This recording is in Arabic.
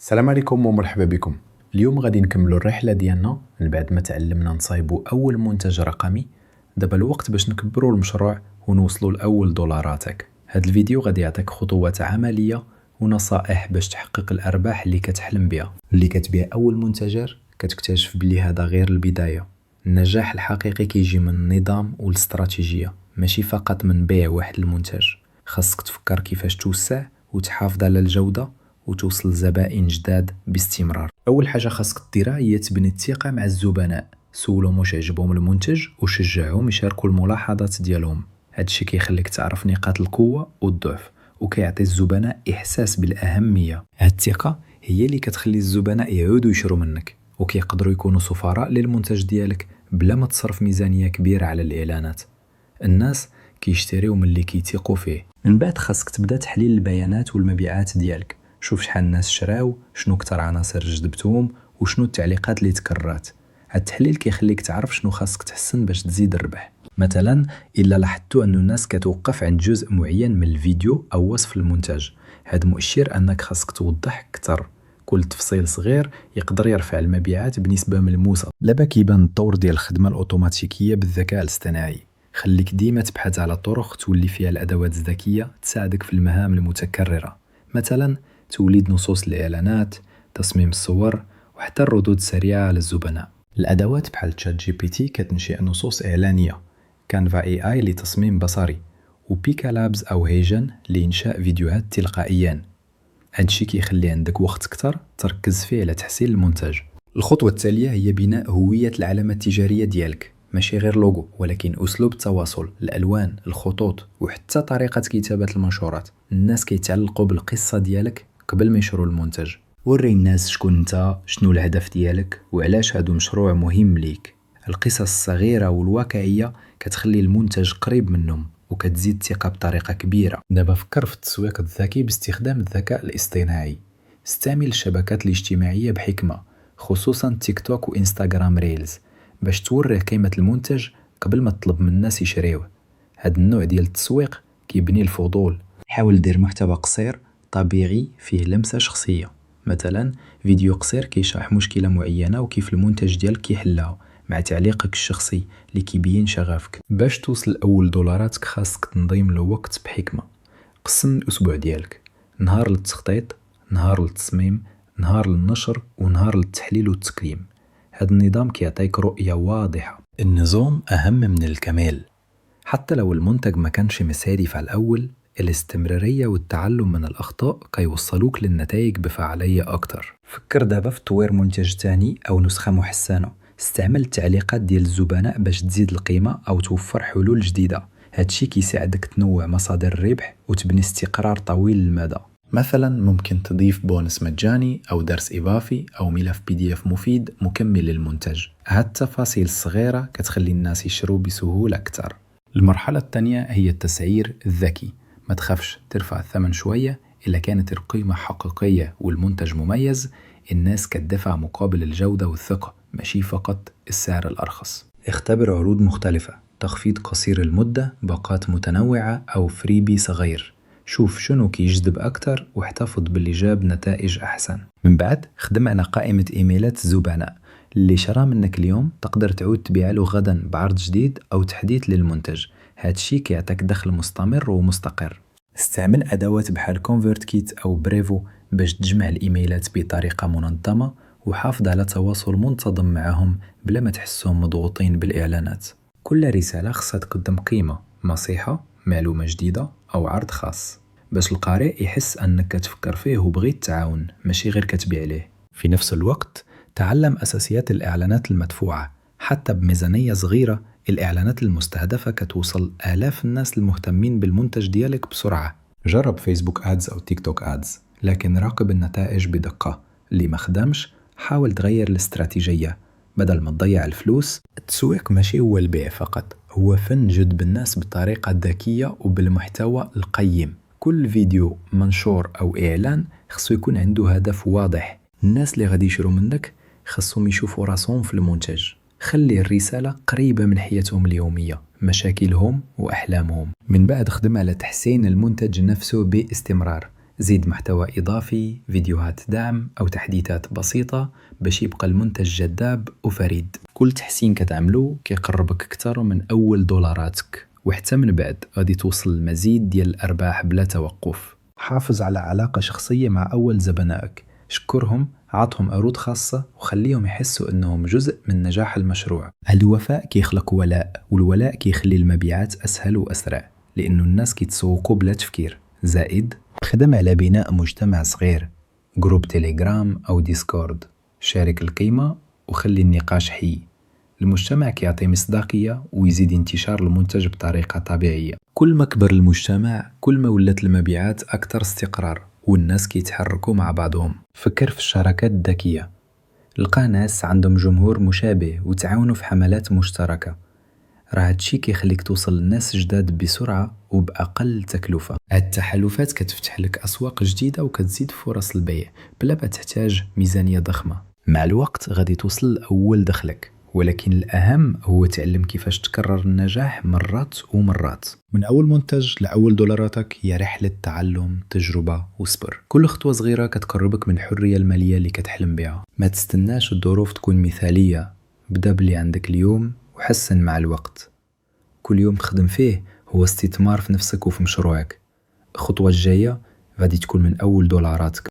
السلام عليكم ومرحبا بكم. اليوم غادي نكملوا الرحله ديالنا من بعد ما تعلمنا نصايبوا اول منتج رقمي. دابا الوقت باش نكبروا المشروع ونوصلوا لاول دولاراتك. هذا الفيديو غادي يعطيك خطوات عمليه ونصائح باش تحقق الارباح اللي كتحلم بها. اللي كتبيع اول منتجر كتكتشف بلي هذا غير البدايه. النجاح الحقيقي كيجي من النظام والاستراتيجيه، ماشي فقط من بيع واحد المنتج. خاصك تفكر كيفاش توسع وتحافظ على الجوده وتوصل لزبائن جداد باستمرار. اول حاجه خاصك ديرها هي تبني الثقه مع الزبناء. سولهم واش عجبهم المنتج وشجعهم يشاركوا الملاحظات ديالهم. هادشي كيخليك تعرف نقاط القوه والضعف وكيعطي الزبناء احساس بالاهميه. هاد الثقه هي اللي كتخلي الزبناء يعودوا يشروا منك وكيقدروا يكونوا سفراء للمنتج ديالك بلا ما تصرف ميزانيه كبيره على الاعلانات. الناس كيشتريو من اللي كيثيقوا فيه. من بعد خاصك تبدا تحليل البيانات والمبيعات ديالك. شوف شحال الناس شراو، شنو كتر عناصر جذبتهم وشنو التعليقات اللي تكررات. هاد التحليل كيخليك تعرف شنو خاصك تحسن باش تزيد الربح. مثلا الا لاحظتوا ان الناس كتوقف عند جزء معين من الفيديو او وصف المنتج، هاد مؤشر انك خاصك توضح اكثر. كل تفصيل صغير يقدر يرفع المبيعات بنسبه ملموسه. لابا كيبان الطور ديال الخدمه الاوتوماتيكيه بالذكاء الاصطناعي. خليك ديما تبحث على طرق تولي فيها الادوات الذكيه تساعدك في المهام المتكرره، مثلا توليد نصوص الإعلانات، تصميم الصور، وحتى الردود السريعة للزبناء. الأدوات بحال تشات جي بي تي كتنشئ نصوص إعلانية، كانفا اي اي لتصميم بصري، وبيكا لابز أو هيجن لإنشاء فيديوهات تلقائيا. هادشي كيخلي عندك وقت كتر تركز فيه على تحسين المنتج. الخطوة التالية هي بناء هوية العلامة التجارية ديالك، ماشي غير لوغو ولكن أسلوب التواصل، الألوان، الخطوط، وحتى طريقة كتابة المنشورات. الناس كيتعلقوا بالقصة ديالك قبل ما يشروا المنتج. وري الناس شكون انت، شنو الهدف ديالك، وعلاش هادو مشروع مهم ليك. القصص الصغيرة والواقعية كتخلي المنتج قريب منهم وكتزيد الثقة بطريقة كبيرة. دابا فكر في التسويق الذكي باستخدام الذكاء الاصطناعي. استعمل الشبكات الاجتماعية بحكمة، خصوصا تيك توك وإنستغرام ريلز، باش توري قيمة المنتج قبل ما تطلب من الناس يشريوه. هاد النوع ديال التسويق كيبني الفضول. حاول دير محتوى قصير طبيعي فيه لمسة شخصية، مثلا فيديو قصير كيشرح مشكلة معينة وكيف المنتج ديالك كيحلها، مع تعليقك الشخصي اللي كيبين شغفك. باش توصل لأول دولاراتك خاصك تنظيم الوقت بحكمة. قسم الأسبوع ديالك: نهار للتخطيط، نهار للتصميم، نهار للنشر، ونهار للتحليل والتقييم. هذا النظام كيعطيك رؤية واضحة. النظام أهم من الكمال. حتى لو المنتج ما كانش مثالي في الأول، الاستمرارية والتعلم من الأخطاء كيوصلوك للنتائج بفعالية أكتر. فكر دابا في تطوير منتج تاني أو نسخة محسنة. استعمل التعليقات ديال الزبناء باش تزيد القيمة أو توفر حلول جديدة. هادشي كيساعدك تنوع مصادر الربح وتبني استقرار طويل المدى. مثلا ممكن تضيف بونس مجاني أو درس إضافي أو ملف PDF مفيد مكمل للمنتج. هاد التفاصيل الصغيرة كتخلي الناس يشروا بسهولة أكتر. المرحلة الثانية هي التسعير الذكي. ما تخافش ترفع الثمن شوية. إلا كانت القيمة حقيقية والمنتج مميز، الناس كتدفع مقابل الجودة والثقة، ماشي فقط السعر الأرخص. اختبر عروض مختلفة، تخفيض قصير المدة، باقات متنوعة أو فريبي صغير. شوف شنو كيجذب أكتر واحتفظ باللي جاب نتائج أحسن. من بعد خدم على قائمة إيميلات الزبناء. اللي شرى منك اليوم تقدر تعود تبيع له غدا بعرض جديد أو تحديث للمنتج. هادشي كيعطيك دخل مستمر ومستقر. استعمل أدوات بحال كونفرت أو بريفو باش تجمع الإيميلات بطريقة منظمة وحافظ على تواصل منتظم معهم بلا ما تحسهم مضغوطين بالإعلانات. كل رسالة خاصها تقدم قيمة، نصيحة، معلومة جديدة أو عرض خاص، باش القارئ يحس أنك كتفكر فيه وبغيت التعاون ماشي غير كتبيع ليه. في نفس الوقت تعلم أساسيات الإعلانات المدفوعة. حتى بميزانية صغيرة، الإعلانات المستهدفة كتوصل آلاف الناس المهتمين بالمنتج ديالك بسرعة. جرب فيسبوك آدز أو تيك توك آدز، لكن راقب النتائج بدقة. اللي ما خدمش حاول تغير الاستراتيجية. بدل ما تضيع الفلوس، التسويق ماشي هو البيع فقط، هو فن جذب الناس بطريقة ذكية وبالمحتوى القيم. كل فيديو، منشور أو إعلان خصو يكون عنده هدف واضح. الناس اللي غادي يشروا منك خصهم يشوفوا راسهم في المنتج. خلي الرسالة قريبة من حياتهم اليومية، مشاكلهم وأحلامهم. من بعد خدم على تحسين المنتج نفسه باستمرار. زيد محتوى إضافي، فيديوهات دعم أو تحديثات بسيطة باش يبقى المنتج جذاب وفريد. كل تحسين كتعملو كيقربك أكثر من أول دولاراتك، وحتى من بعد غادي توصل المزيد ديال الأرباح بلا توقف. حافظ على علاقة شخصية مع أول زبنائك، شكرهم، عطهم عروض خاصة وخليهم يحسوا أنهم جزء من نجاح المشروع. الوفاء كيخلق ولاء، والولاء كيخلي المبيعات أسهل وأسرع، لأنه الناس كيتسوقوا بلا تفكير. زائد خدم على بناء مجتمع صغير، جروب تيليجرام أو ديسكورد، شارك القيمة وخلي النقاش حي. المجتمع كيعطي مصداقية ويزيد انتشار المنتج بطريقة طبيعية. كل ما كبر المجتمع كل ما ولات المبيعات أكثر استقرار والناس كيتحركوا مع بعضهم. فكر في الشراكات الذكية، لقى ناس عندهم جمهور مشابه وتعاونوا في حملات مشتركة، راه هادشي كيخليك توصل للناس جداد بسرعة وبأقل تكلفة. هاد التحالفات كتفتح لك أسواق جديدة وكتزيد فرص البيع بلا ما تحتاج ميزانية ضخمة. مع الوقت غادي توصل لأول دخلك، ولكن الأهم هو تعلم كيفاش تكرر النجاح مرات ومرات. من أول منتج لأول دولاراتك هي رحلة تعلم، تجربة وصبر. كل خطوة صغيرة كتقربك من الحرية المالية اللي كتحلم بها. ما تستناش الظروف تكون مثالية، بدأ باللي عندك اليوم وحسن مع الوقت. كل يوم تخدم فيه هو استثمار في نفسك وفي مشروعك. الخطوة الجاية غادي تكون من أول دولاراتك.